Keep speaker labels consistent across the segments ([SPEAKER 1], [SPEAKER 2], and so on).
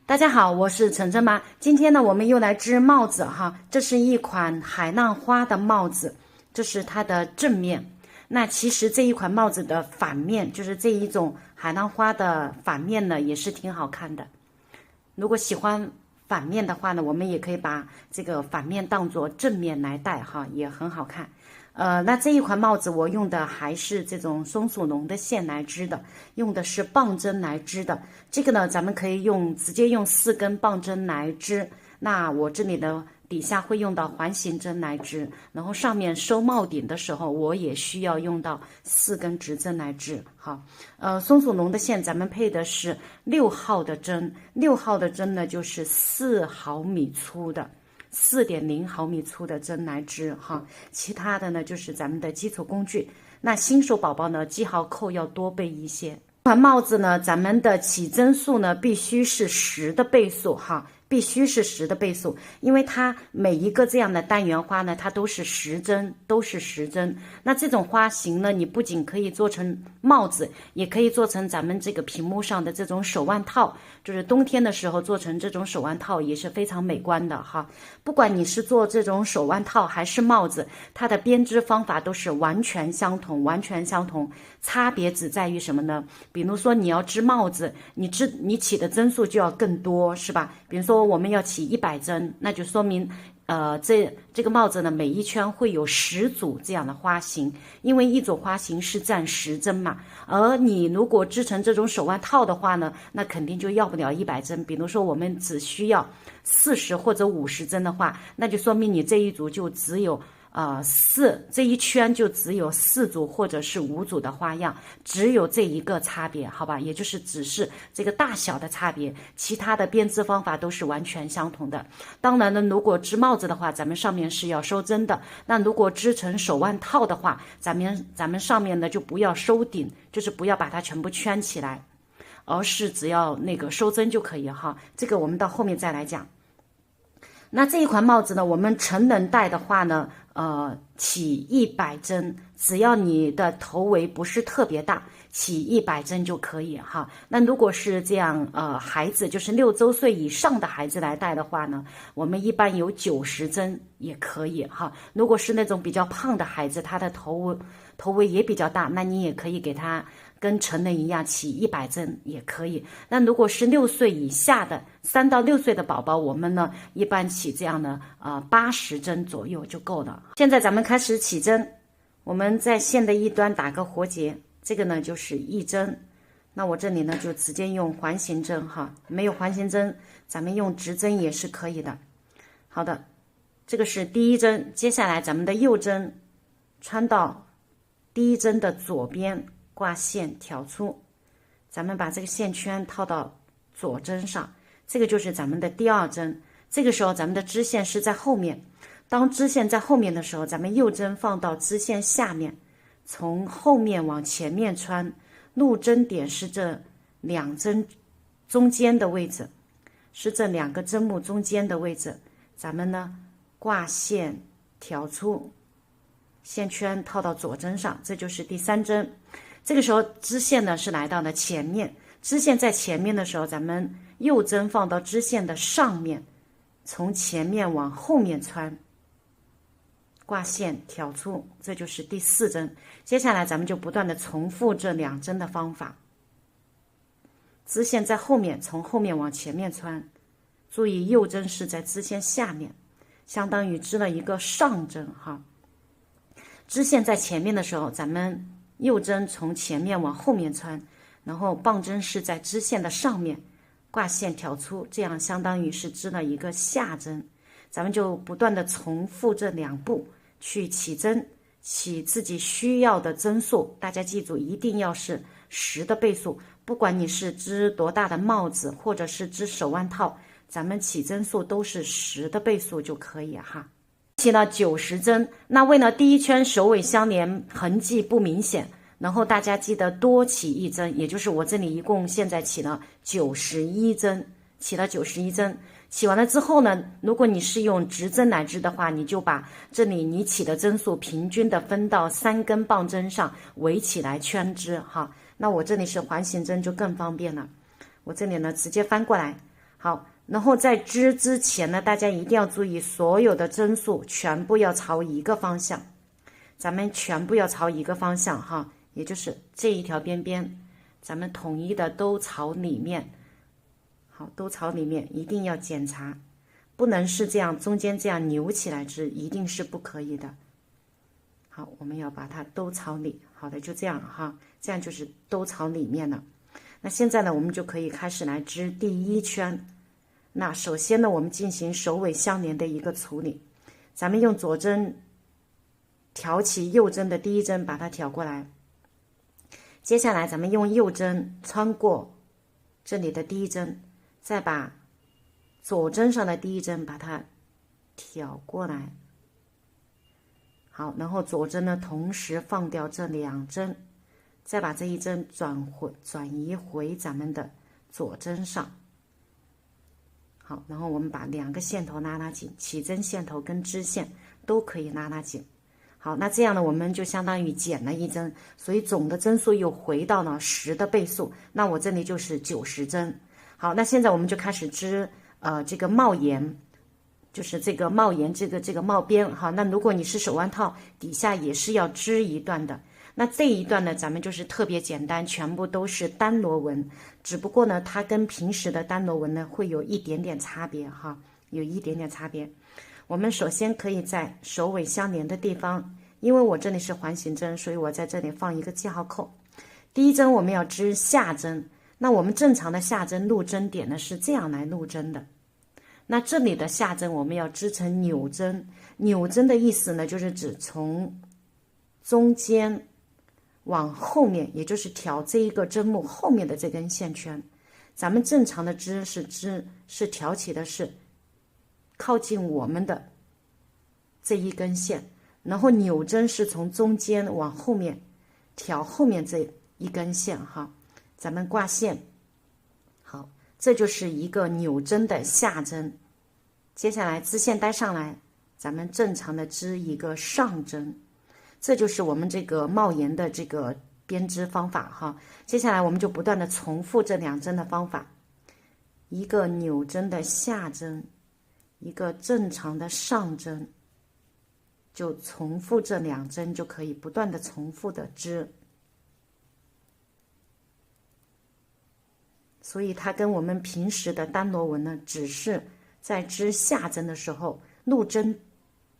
[SPEAKER 1] 大家好，我是晨晨妈。今天呢，我们又来织帽子哈。这是一款海浪花的帽子，这是它的正面。那其实这一款帽子的反面，就是这一种海浪花的反面呢，也是挺好看的。如果喜欢反面的话呢，我们也可以把这个反面当做正面来戴哈，也很好看。那这一款帽子我用的还是这种松鼠绒的线来织的，用的是棒针来织的。这个呢，咱们可以直接用4根棒针来织。那我这里呢，底下会用到环形针来织，然后上面收帽顶的时候，我也需要用到4根直针来织。好，松鼠绒的线咱们配的是6号的针，6号的针呢就是4毫米粗的。4.0毫米粗的针来织哈，其他的呢就是咱们的基础工具。那新手宝宝呢，记号扣要多备一些。这款帽子呢，咱们的起针数呢必须是10的倍数哈，必须是10的倍数，因为它每一个这样的单元花呢，它都是10针，都是10针。那这种花型呢，你不仅可以做成帽子，也可以做成咱们这个屏幕上的这种手腕套，就是冬天的时候做成这种手腕套也是非常美观的哈。不管你是做这种手腕套还是帽子，它的编织方法都是完全相同，完全相同。差别只在于什么呢？比如说你要织帽子，你起的针数就要更多，是吧？比如说我们要起100针，那就说明这个帽子呢，每一圈会有10组这样的花型，因为一组花型是占10针嘛。而你如果织成这种手腕套的话呢，那肯定就要不了100针。比如说我们只需要40或者50针的话，那就说明你这一组就只有这一圈就只有4组或者是5组的花样，只有这一个差别，好吧？也就是只是这个大小的差别，其他的编织方法都是完全相同的。当然呢，如果织帽子的话，咱们上面是要收针的。那如果织成手腕套的话，咱们上面呢就不要收顶，就是不要把它全部圈起来，而是只要那个收针就可以哈。这个我们到后面再来讲。那这一款帽子呢，我们成人戴的话呢，起100针，只要你的头围不是特别大，起100针就可以哈。那如果是这样，孩子就是6周岁以上的孩子来戴的话呢，我们一般有90针也可以哈。如果是那种比较胖的孩子，他的头围也比较大，那你也可以给他跟成人一样起100针也可以。那如果是6岁以下的3到6岁的宝宝，我们呢一般起这样的80针左右就够了。现在咱们开始起针，我们在线的一端打个活结，这个呢就是1针。那我这里呢就直接用环形针哈，没有环形针咱们用直针也是可以的。好的，这个是第1针，接下来咱们的右针穿到第1针的左边，挂线挑出，咱们把这个线圈套到左针上，这个就是咱们的第2针。这个时候咱们的织线是在后面，当织线在后面的时候，咱们右针放到织线下面，从后面往前面穿，入针点是这2针中间的位置，是这2个针目中间的位置，咱们呢挂线挑出，线圈套到左针上，这就是第3针。这个时候织线呢是来到了前面，织线在前面的时候，咱们右针放到织线的上面，从前面往后面穿，挂线挑出，这就是第4针。接下来咱们就不断的重复这2针的方法，织线在后面，从后面往前面穿，注意右针是在织线下面，相当于织了一个上针哈。织线在前面的时候，咱们右针从前面往后面穿，然后棒针是在织线的上面，挂线挑出，这样相当于是织了一个下针。咱们就不断的重复这2步去起针，起自己需要的针数。大家记住，一定要是10的倍数，不管你是织多大的帽子，或者是织手腕套，咱们起针数都是10的倍数就可以哈。起了90针，那为了第1圈首尾相连，痕迹不明显，然后大家记得多起1针，也就是我这里一共现在起了91针，起了91针。起完了之后呢，如果你是用直针来织的话，你就把这里你起的针数平均的分到3根棒针上，围起来圈织哈。那我这里是环形针就更方便了，我这里呢直接翻过来，好，然后在织之前呢，大家一定要注意，所有的针数全部要朝一个方向，咱们全部要朝一个方向哈，也就是这一条边边，咱们统一的都朝里面。好，都朝里面，一定要检查，不能是这样中间这样扭起来织，一定是不可以的。好，我们要把它都朝里。好的，就这样哈，这样就是都朝里面了。那现在呢，我们就可以开始来织第一圈。那首先呢，我们进行首尾相连的一个处理。咱们用左针挑起右针的第一针，把它挑过来。接下来咱们用右针穿过这里的第一针，再把左针上的第一针把它挑过来。好，然后左针呢同时放掉这两针，再把这一针转移回咱们的左针上。好，然后我们把两个线头拉紧，起针线头跟织线都可以拉紧。好，那这样呢，我们就相当于减了一针，所以总的针数又回到了10的倍数。那我这里就是90针。好，那现在我们就开始织这个帽檐，就是这个帽檐这个帽边。好，那如果你是手腕套，底下也是要织一段的。那这一段呢，咱们就是特别简单，全部都是单螺纹，只不过呢，它跟平时的单螺纹呢会有一点点差别哈，有一点点差别。我们首先可以在首尾相连的地方，因为我这里是环形针，所以我在这里放一个记号扣。第一针我们要织下针，那我们正常的下针入针点呢是这样来入针的。那这里的下针我们要织成扭针，扭针的意思呢，就是指从中间往后面，也就是挑这一个针目后面的这根线圈。咱们正常的织是挑起的是靠近我们的这一根线，然后扭针是从中间往后面挑后面这一根线哈。咱们挂线，好，这就是一个扭针的下针。接下来织线带上来，咱们正常的织一个上针。这就是我们这个帽檐的这个编织方法哈。接下来我们就不断的重复这两针的方法，一个扭针的下针，一个正常的上针，就重复这两针就可以不断的重复的织。所以它跟我们平时的单螺纹呢，只是在织下针的时候入针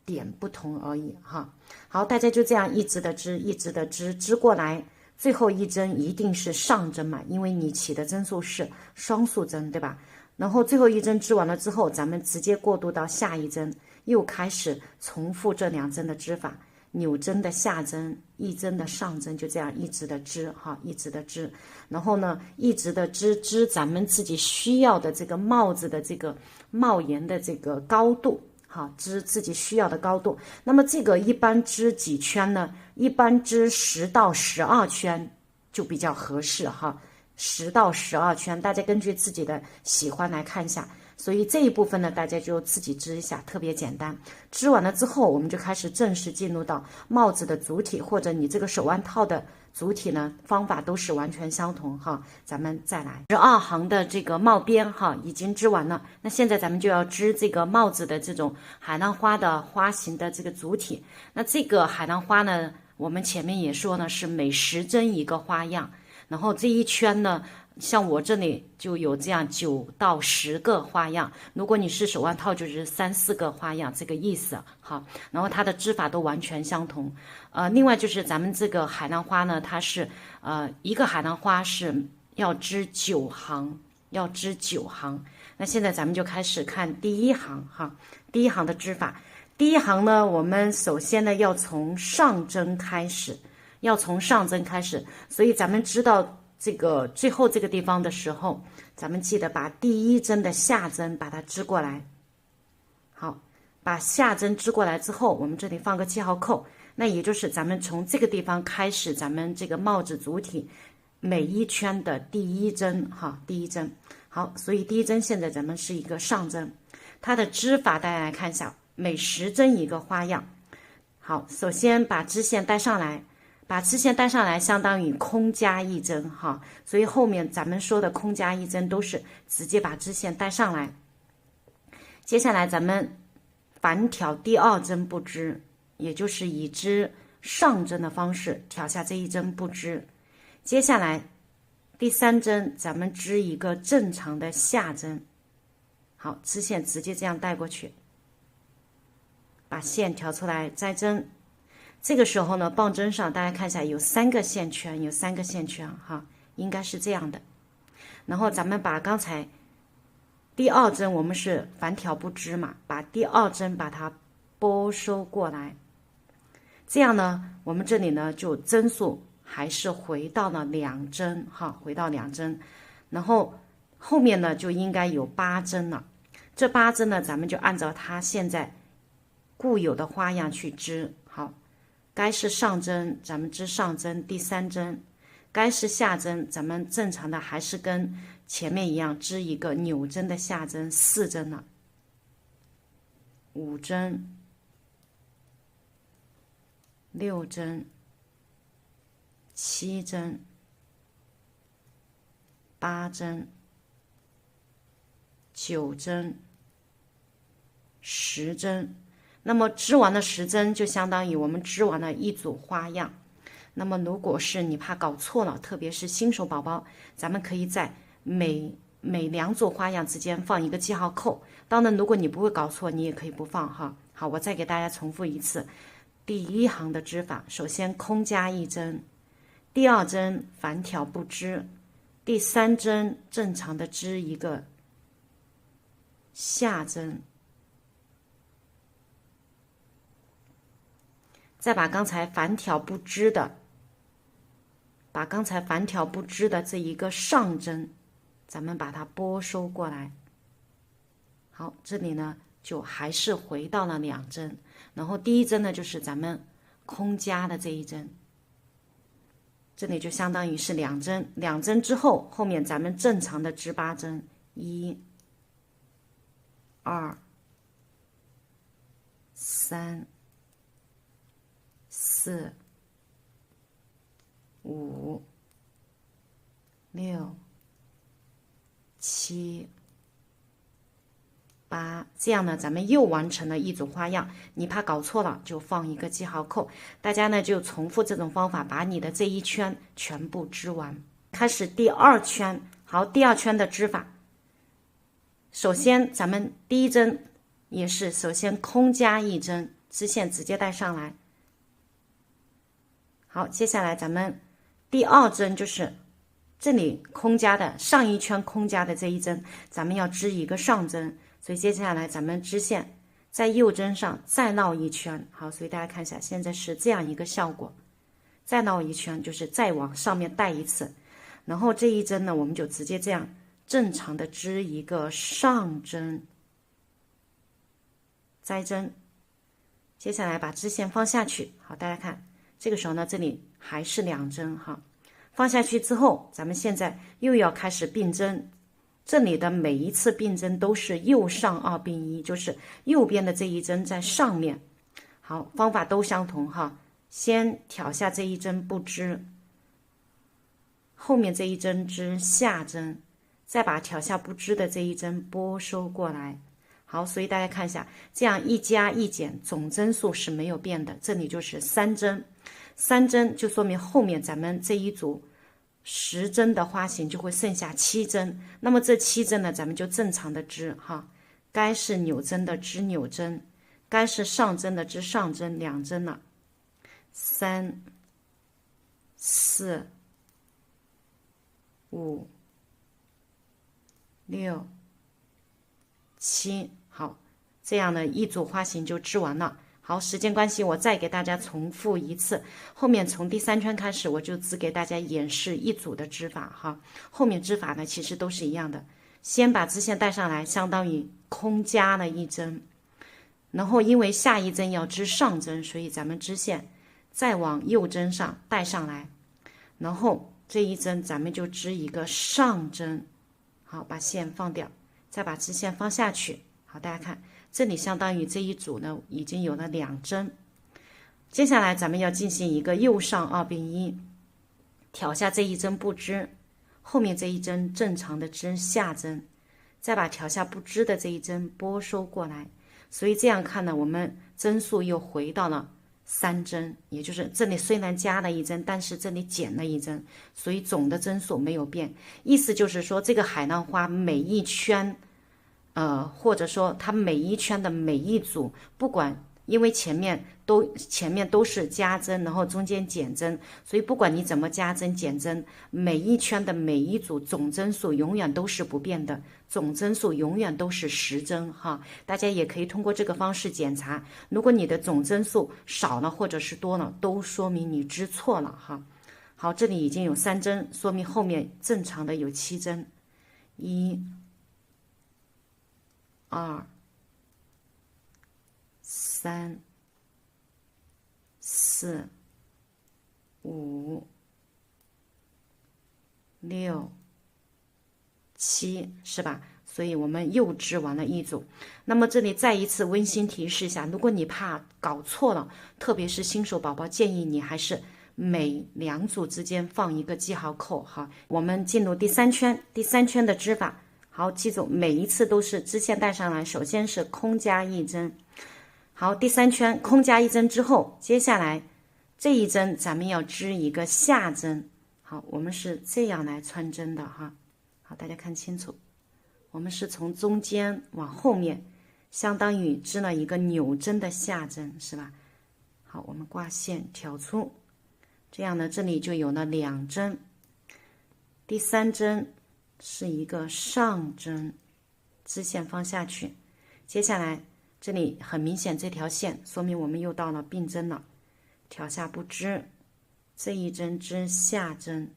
[SPEAKER 1] 点不同而已哈。好，大家就这样一直的织，一直的织，织过来，最后一针一定是上针嘛，因为你起的针数是双数针，对吧？然后最后一针织完了之后，咱们直接过渡到下一针，又开始重复这两针的织法，扭针的下针，一针的上针，就这样一直的织哈，一直的织。然后呢，一直的织咱们自己需要的这个帽子的这个帽檐的这个高度。好，织自己需要的高度。那么这个一般织几圈呢？一般织10到12圈就比较合适哈。10到12圈，大家根据自己的喜欢来看一下。所以这一部分呢，大家就自己织一下，特别简单。织完了之后，我们就开始正式进入到帽子的主体，或者你这个手腕套的主体呢，方法都是完全相同哈。咱们再来12行的这个帽边哈，已经织完了。那现在咱们就要织这个帽子的这种海浪花的花型的这个主体。那这个海浪花呢，我们前面也说呢，是每10针一个花样。然后这一圈呢，像我这里就有这样9到10个花样，如果你是手腕套就是3、4个花样，这个意思好。然后它的织法都完全相同。另外就是咱们这个海浪花呢，它是一个海浪花是要织9行，要织9行。那现在咱们就开始看第一行哈，第一行的织法。第一行呢，我们首先呢要从上针开始。要从上针开始，所以咱们织到这个最后这个地方的时候，咱们记得把第一针的下针把它织过来。好，把下针织过来之后，我们这里放个记号扣，那也就是咱们从这个地方开始，咱们这个帽子主体每一圈的第一针哈，第一针。好，所以第一针现在咱们是一个上针，它的织法大家来看一下，每10针一个花样。好，首先把织线带上来。把织线带上来，相当于空加一针哈，所以后面咱们说的空加一针都是直接把织线带上来。接下来咱们反挑第二针不织，也就是以织上针的方式挑下这一针不织。接下来第3针咱们织一个正常的下针，好，织线直接这样带过去，把线挑出来摘针。这个时候呢，棒针上大家看一下有3个线圈，有3个线圈哈，应该是这样的。然后咱们把刚才第2针我们是反挑不织嘛，把第2针把它拨收过来，这样呢，我们这里呢就针数还是回到了2针哈，回到2针，然后后面呢就应该有8针了。这8针呢，咱们就按照它现在固有的花样去织。好，该是上针咱们织上针第3针，该是下针咱们正常的还是跟前面一样织一个扭针的下针4针了，5针6针7针8针9针10针。那么织完了10针，就相当于我们织完了一组花样。那么如果是你怕搞错了，特别是新手宝宝，咱们可以在每2组花样之间放一个记号扣。当然如果你不会搞错，你也可以不放哈。好，我再给大家重复一次第1行的织法。首先空加1针，第2针反挑不织，第3针正常的织一个下针，再把刚才反挑不织的这一个上针，咱们把它拨收过来。好，这里呢就还是回到了2针，然后第1针呢就是咱们空加的这一针，这里就相当于是2针，2针之后，后面咱们正常的织8针，1、2、3、4、5、6、7、8，这样呢，咱们又完成了一组花样。你怕搞错了，就放一个记号扣。大家呢就重复这种方法，把你的这一圈全部织完。开始第2圈，好，第2圈的织法。首先，咱们第1针也是首先空加1针，织线直接带上来。好，接下来咱们第2针就是这里空加的上一圈空加的这一针，咱们要织一个上针，所以接下来咱们织线在右针上再绕一圈。好，所以大家看一下，现在是这样一个效果，再绕一圈就是再往上面带一次，然后这一针呢，我们就直接这样正常的织一个上针，摘针，接下来把织线放下去。好，大家看这个时候呢，这里还是2针哈，放下去之后，咱们现在又要开始并针。这里的每一次并针都是右上2并1，就是右边的这一针在上面。好，方法都相同哈，先挑下这一针不织，后面这一针织下针，再把挑下不织的这一针拨收过来。好，所以大家看一下，这样一加一减，总针数是没有变的，这里就是3针，3针就说明后面咱们这一组10针的花型就会剩下7针，那么这7针呢，咱们就正常的织哈，该是扭针的织扭针，该是上针的织上针，2针了，3、4、5、6、7，好，这样呢一组花型就织完了。好，时间关系，我再给大家重复一次。后面从第3圈开始，我就只给大家演示一组的织法哈。后面织法呢，其实都是一样的。先把织线带上来，相当于空加了1针，然后因为下一针要织上针，所以咱们织线再往右针上带上来，然后这一针咱们就织一个上针。好，把线放掉，再把织线放下去。好，大家看。这里相当于这一组呢，已经有了2针。接下来咱们要进行一个右上2并1，挑下这一针不织，后面这一针正常的织下针，再把挑下不织的这一针拨收过来。所以这样看呢，我们针数又回到了3针，也就是这里虽然加了一针，但是这里减了一针，所以总的针数没有变。意思就是说，这个海浪花每一圈，或者说它每一圈的每一组，不管因为前面都是加针，然后中间减针，所以不管你怎么加针减针，每一圈的每一组总针数永远都是不变的，总针数永远都是10针哈。大家也可以通过这个方式检查，如果你的总针数少了或者是多了，都说明你织错了哈。好，这里已经有3针，说明后面正常的有7针，1、2、3、4、5、6、7，是吧？所以我们又织完了一组。那么这里再一次温馨提示一下，如果你怕搞错了，特别是新手宝宝，建议你还是每2组之间放一个记号扣哈。我们进入第3圈，第3圈的织法，好，记住每一次都是织线带上来，首先是空加1针。好，第3圈空加1针之后，接下来这一针咱们要织一个下针。好，我们是这样来穿针的哈。好，大家看清楚，我们是从中间往后面，相当于织了一个扭针的下针，是吧？好，我们挂线挑出，这样呢，这里就有了2针。第3针是一个上针，织线放下去，接下来这里很明显这条线说明我们又到了并针了，挑下不织，这一针织下针，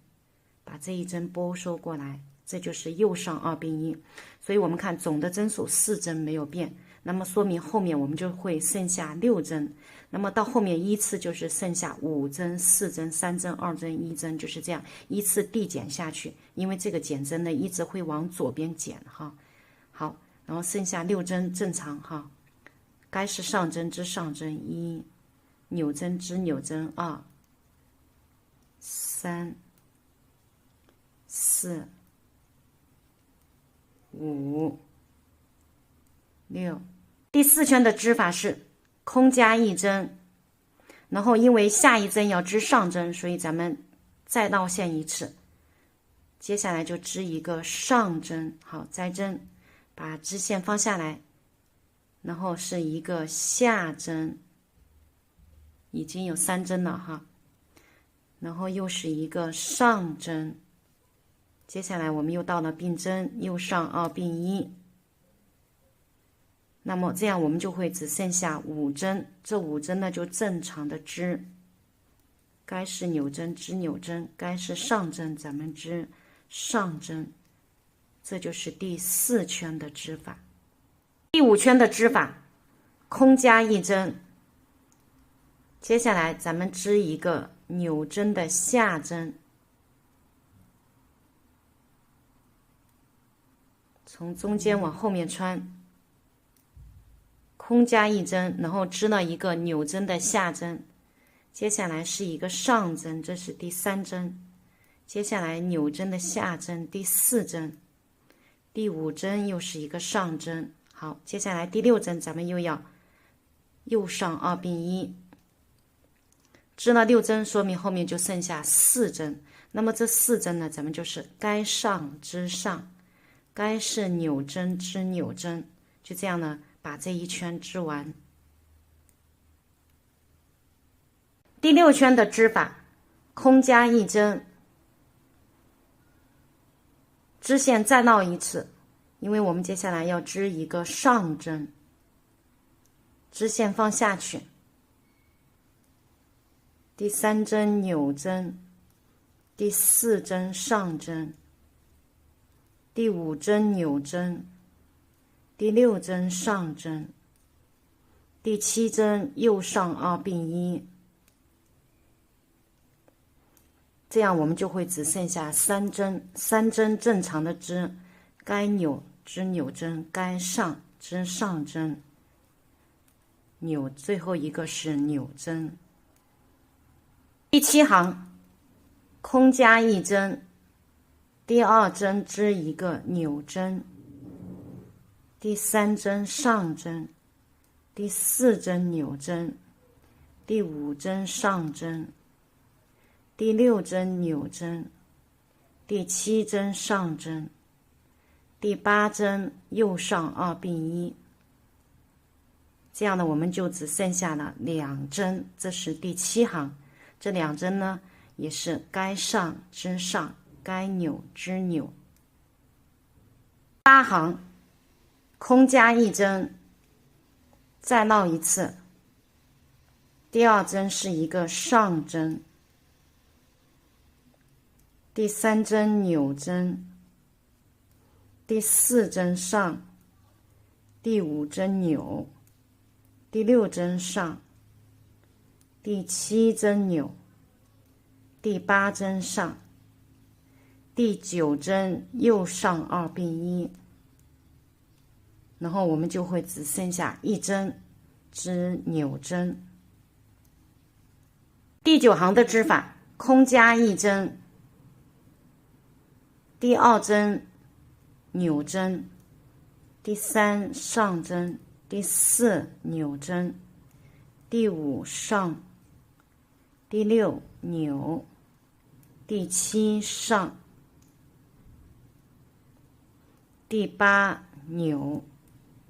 [SPEAKER 1] 把这一针拨收过来，这就是右上2并1。所以我们看总的针数4针没有变，那么说明后面我们就会剩下6针，那么到后面依次就是剩下5针、4针、3针、2针、1针，就是这样依次递减下去，因为这个减针呢一直会往左边减哈。好，然后剩下6针正常哈，该是上针织上针1，扭针织扭针2、3、4、5、6。第4圈的织法是空加1针，然后因为下一针要织上针，所以咱们再绕线一次，接下来就织一个上针。好，摘针，把织线放下来，然后是一个下针，已经有3针了哈，然后又是一个上针，接下来我们又到了并针，右上2并1。那么这样我们就会只剩下5针，这5针呢就正常的织，该是扭针织扭针，该是上针咱们织上针，这就是第4圈的织法。第5圈的织法，空加1针，接下来咱们织一个扭针的下针，从中间往后面穿，空加1针，然后织了一个扭针的下针，接下来是一个上针，这是第3针，接下来扭针的下针，第4针，第5针又是一个上针。好，接下来第6针咱们又要右上2并1，织了6针，说明后面就剩下4针。那么这4针呢，咱们就是该上织上，该是扭针织扭针，就这样呢，把这一圈织完。第6圈的织法，空加1针，织线再绕一次，因为我们接下来要织一个上针，织线放下去，第3针扭针，第4针上针，第5针扭针，第6针上针，第7针右上2并1，这样我们就会只剩下3针，3针正常的织，该扭织扭针，该上织上针，扭最后一个是扭针。第7行空加1针，第2针织一个纽针，第3针上针，第4针纽针，第5针上针，第6针纽针，第7针上针，第8针右上2并1。这样呢，我们就只剩下了2针，这是第7行。这2针呢，也是该上织上，该纽织纽。8行空加1针，再绕一次，第2针是一个上针，第3针纽针，第4针上，第5针纽，第6针上，第7针纽，第8针上，第9针右上2并1。然后我们就会只剩下1针织纽针。第9行的织法，空加1针，第2针纽针，第3上针，第4纽针，第5上，第6纽，第7上，第8纽，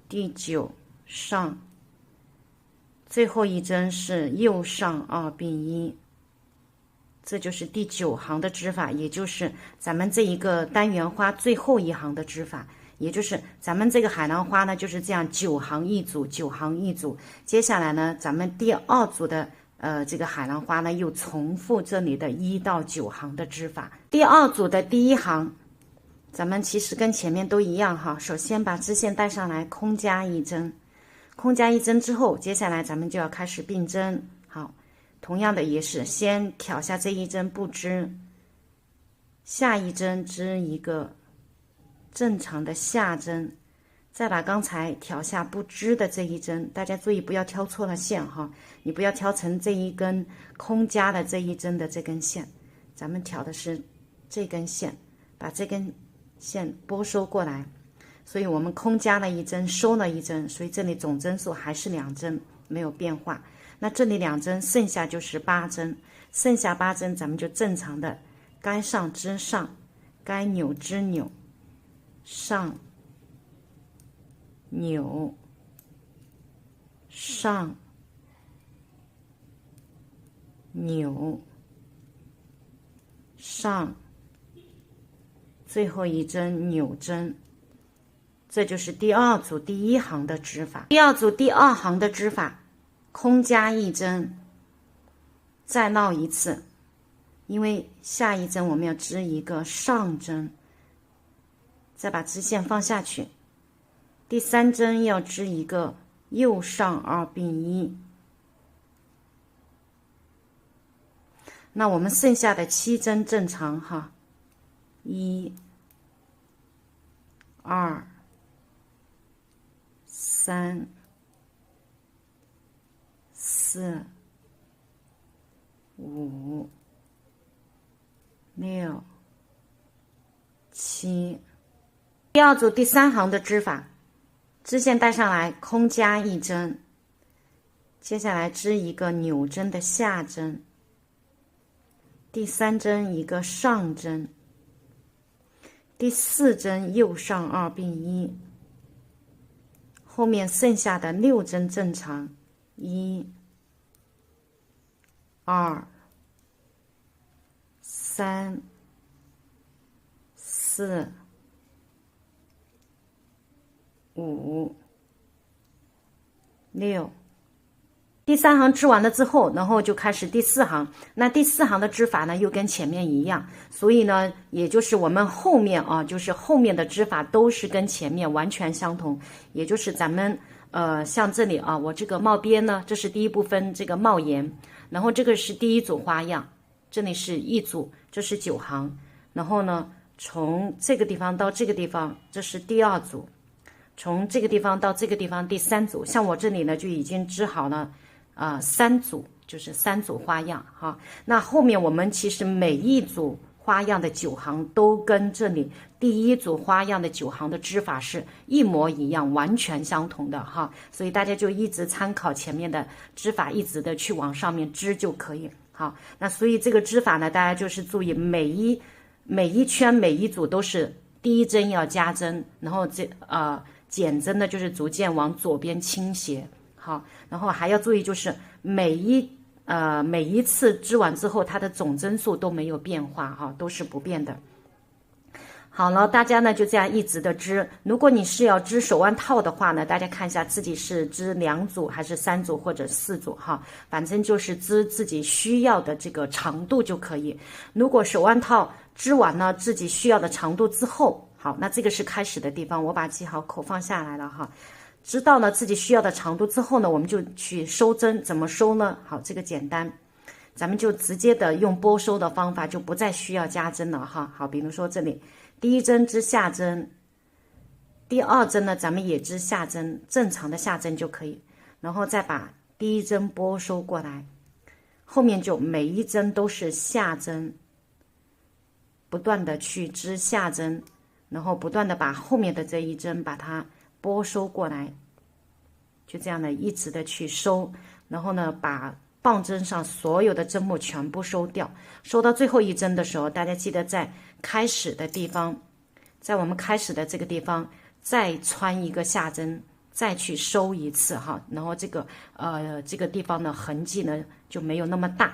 [SPEAKER 1] 第9上，最后1针是右上2并1。这就是第9行的织法，也就是咱们这一个单元花最后1行的织法，也就是咱们这个海浪花呢就是这样9行一组，9行一组。接下来呢，咱们第2组的这个海浪花呢又重复这里的1到9行的织法。第2组的第1行，咱们其实跟前面都一样哈。首先把织线带上来，空加1针，空加1针之后，接下来咱们就要开始并针。好，同样的也是先挑下这1针不织，下1针织一个正常的下针，再把刚才挑下不织的这1针，大家注意不要挑错了线哈，你不要挑成这一根空加的这1针的这根线，咱们挑的是这根线，把这根线拨收过来，所以我们空加了1针，收了1针，所以这里总针数还是2针，没有变化。那这里2针，剩下就是8针，剩下8针咱们就正常的该上织上，该纽织纽，上纽上纽上，最后1针纽针。这就是第2组第1行的织法。第2组第2行的织法，空加1针，再绕一次，因为下1针我们要织一个上针，再把织线放下去，第3针要织一个右上2并1。那我们剩下的7针正常哈，1、2、3、4、5、6、7。第2组第3行的织法，织线带上来，空加1针，接下来织一个纽针的下针，第3针一个上针，第4针右上2并1。后面剩下的6针正常，1、2、3、4、5、6。第3行织完了之后，然后就开始第4行。那第4行的织法呢，又跟前面一样，所以呢，也就是我们后面啊，就是后面的织法都是跟前面完全相同。也就是咱们像这里啊，我这个帽边呢，这是第1部分这个帽檐，然后这个是第1组花样，这里是1组，这是9行。然后呢，从这个地方到这个地方，这是第2组，从这个地方到这个地方第3组。像我这里呢，就已经织好了。3组，就是3组花样哈。那后面我们其实每一组花样的9行都跟这里第一组花样的9行的织法是一模一样，完全相同的哈。所以大家就一直参考前面的织法，一直的去往上面织就可以。好，那所以这个织法呢，大家就是注意每一圈每一组都是第一针要加针，然后减针呢就是逐渐往左边倾斜。好，然后还要注意就是每一次织完之后，它的总针数都没有变化哈，都是不变的。好了，大家呢就这样一直的织。如果你是要织手腕套的话呢，大家看一下自己是织2组还是3组或者4组哈，反正就是织自己需要的这个长度就可以。如果手腕套织完了自己需要的长度之后，好，那这个是开始的地方，我把记号口放下来了哈。知道了自己需要的长度之后呢，我们就去收针。怎么收呢？好，这个简单，咱们就直接的用拨收的方法，就不再需要加针了哈。好，比如说这里第一针织下针，第2针呢咱们也织下针，正常的下针就可以，然后再把第一针拨收过来，后面就每一针都是下针，不断的去织下针，然后不断的把后面的这一针把它拨收过来，就这样的一直的去收，然后呢把棒针上所有的针目全部收掉，收到最后一针的时候，大家记得在开始的地方，在我们开始的这个地方再穿一个下针，再去收一次哈，然后这个地方的痕迹呢就没有那么大。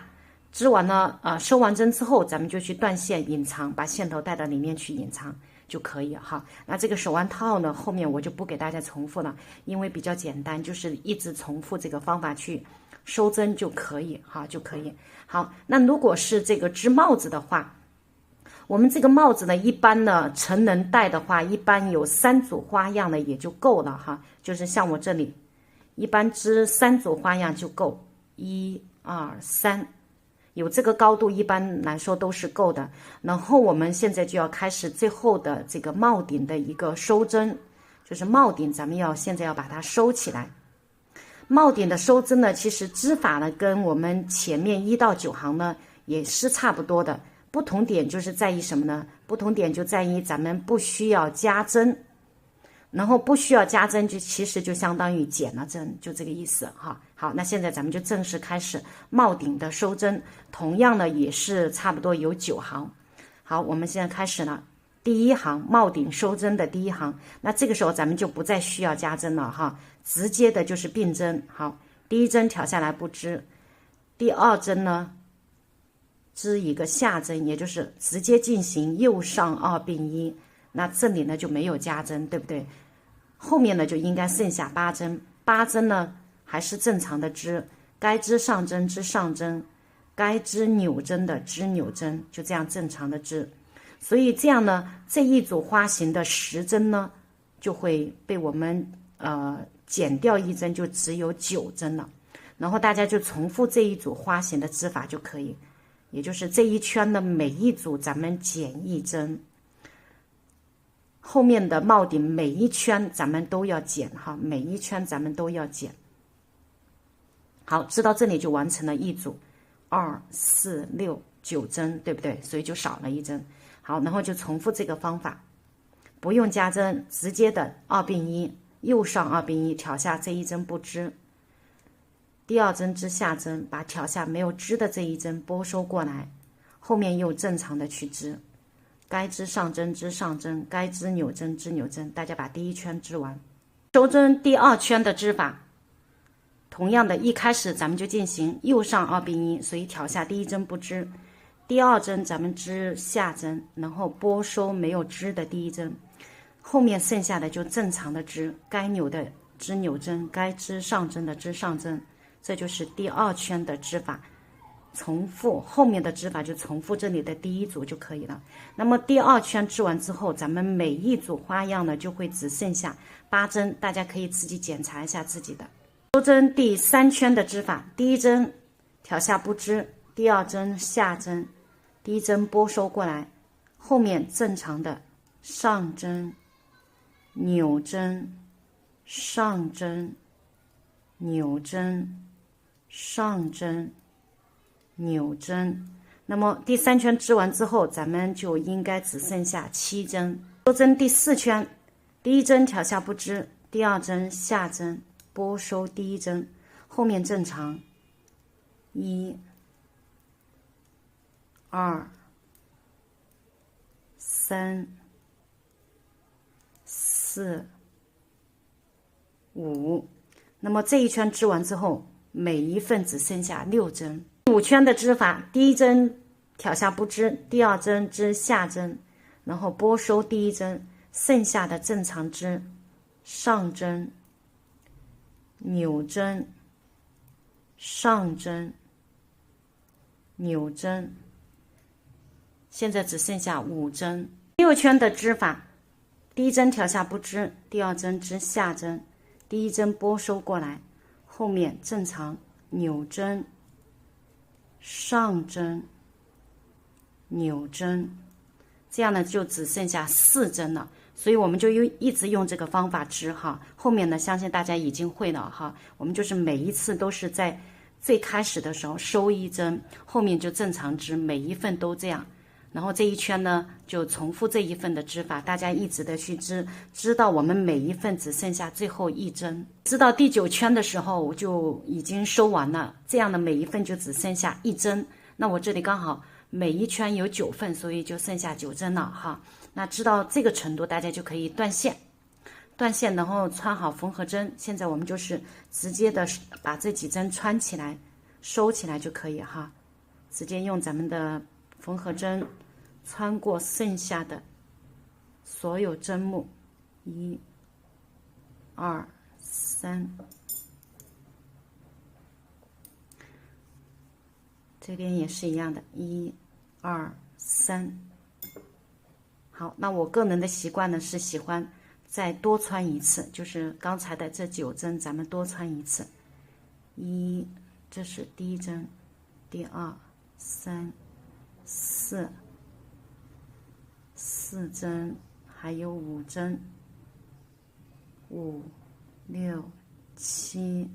[SPEAKER 1] 织完了收完针之后，咱们就去断线隐藏，把线头带到里面去隐藏就可以哈。那这个手腕套呢，后面我就不给大家重复了，因为比较简单，就是一直重复这个方法去收针就可以哈，就可以。好，那如果是这个织帽子的话，我们这个帽子呢，一般呢成人戴的话，一般有3组花样呢也就够了哈。就是像我这里，一般织3组花样就够，1、2、3。有这个高度一般来说都是够的。然后我们现在就要开始最后的这个帽顶的一个收针，就是帽顶咱们现在要把它收起来。帽顶的收针呢，其实织法呢跟我们前面1到9行呢也是差不多的，不同点就是在于什么呢？不同点就在于咱们不需要加针，然后不需要加针就其实就相当于减了针，就这个意思哈。好，那现在咱们就正式开始帽顶的收针，同样呢也是差不多有9行。好，我们现在开始了第1行帽顶收针的第1行，那这个时候咱们就不再需要加针了哈，直接的就是并针。好，第1针挑下来不织，第2针呢织一个下针，也就是直接进行右上2并1，那这里呢就没有加针，对不对？后面呢就应该剩下8针，8针呢还是正常的织，该织上针织上针，该织扭针的织扭针，就这样正常的织。所以这样呢，这一组花型的10针呢就会被我们减掉1针，就只有9针了。然后大家就重复这一组花型的织法就可以，也就是这一圈的每一组咱们减1针，后面的帽顶每一圈咱们都要减哈，每一圈咱们都要减。好，织到这里就完成了一组2、4、6、9针，对不对？所以就少了1针。好，然后就重复这个方法，不用加针，直接的2并1，右上2并1，挑下这1针不织，第2针织下针，把挑下没有织的这1针拨收过来，后面又正常的去织，该织上针织上针，该织扭针织扭针。大家把第1圈织完，收针第2圈的织法同样的，一开始咱们就进行右上2并1，所以挑下第1针不织，第2针咱们织下针，然后拨收没有织的第1针，后面剩下的就正常的织，该扭的织扭针，该织上针的织上针，这就是第2圈的织法。重复后面的织法就重复这里的第1组就可以了。那么第2圈织完之后，咱们每一组花样呢就会只剩下8针，大家可以自己检查一下自己的。收针第3圈的织法，第1针挑下不织，第2针下针，第1针拨收过来，后面正常的上针扭针上针扭针上针扭针。那么第3圈织完之后，咱们就应该只剩下7针。收针第4圈，第1针挑下不织，第2针下针拨收第1针，后面正常。1、2、3、4、5。那么这一圈织完之后，每一份只剩下6针。5圈的织法，第1针挑下不织，第2针织下针，然后拨收第1针，剩下的正常织，上针、扭针、上针、扭针。现在只剩下5针。6圈的织法，第1针挑下不织，第2针织下针，第1针拨收过来，后面正常扭针、上针、扭针，这样呢就只剩下4针了。所以我们就一直用这个方法织哈。后面呢，相信大家已经会了哈。我们就是每一次都是在最开始的时候收1针，后面就正常织，每一份都这样。然后这一圈呢，就重复这一份的织法，大家一直的去织，织到我们每一份只剩下最后1针。织到第9圈的时候，我就已经收完了，这样的每一份就只剩下1针。那我这里刚好每一圈有9份，所以就剩下9针了哈。那织到这个程度，大家就可以断线，然后穿好缝合针。现在我们就是直接的把这几针穿起来，收起来就可以哈。直接用咱们的缝合针穿过剩下的所有针目，1、2、3，这边也是一样的，1、2、3。好，那我个人的习惯呢是喜欢再多穿一次，就是刚才的这9针，咱们多穿一次。这是第1针，第2、3、4针，还有5针，5、6、7，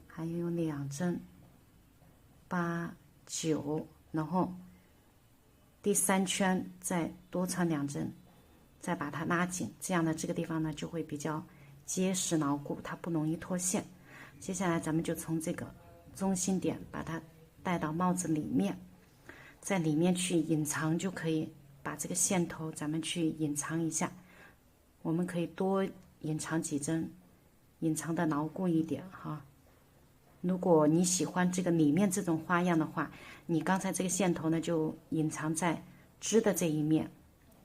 [SPEAKER 1] 还有2针，8、9，然后第3圈再多穿2针，再把它拉紧，这样的这个地方呢就会比较结实牢固，它不容易脱线。接下来咱们就从这个中心点把它带到帽子里面，在里面去隐藏，就可以把这个线头咱们去隐藏一下。我们可以多隐藏几针，隐藏的牢固一点哈。如果你喜欢这个里面这种花样的话，你刚才这个线头呢就隐藏在织的这一面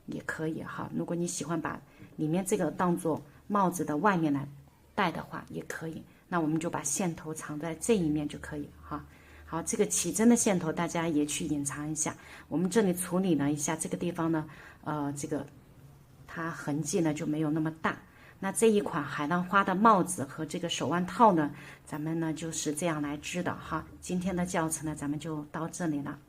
[SPEAKER 1] 也可以哈。如果你喜欢把里面这个当做帽子的外面来戴的话也可以，那我们就把线头藏在这一面就可以哈。好，这个起针的线头大家也去隐藏一下。我们这里处理了一下这个地方呢，这个它痕迹呢就没有那么大。那这一款海浪花的帽子和这个手腕套呢，咱们呢就是这样来织的哈。今天的教程呢，咱们就到这里了。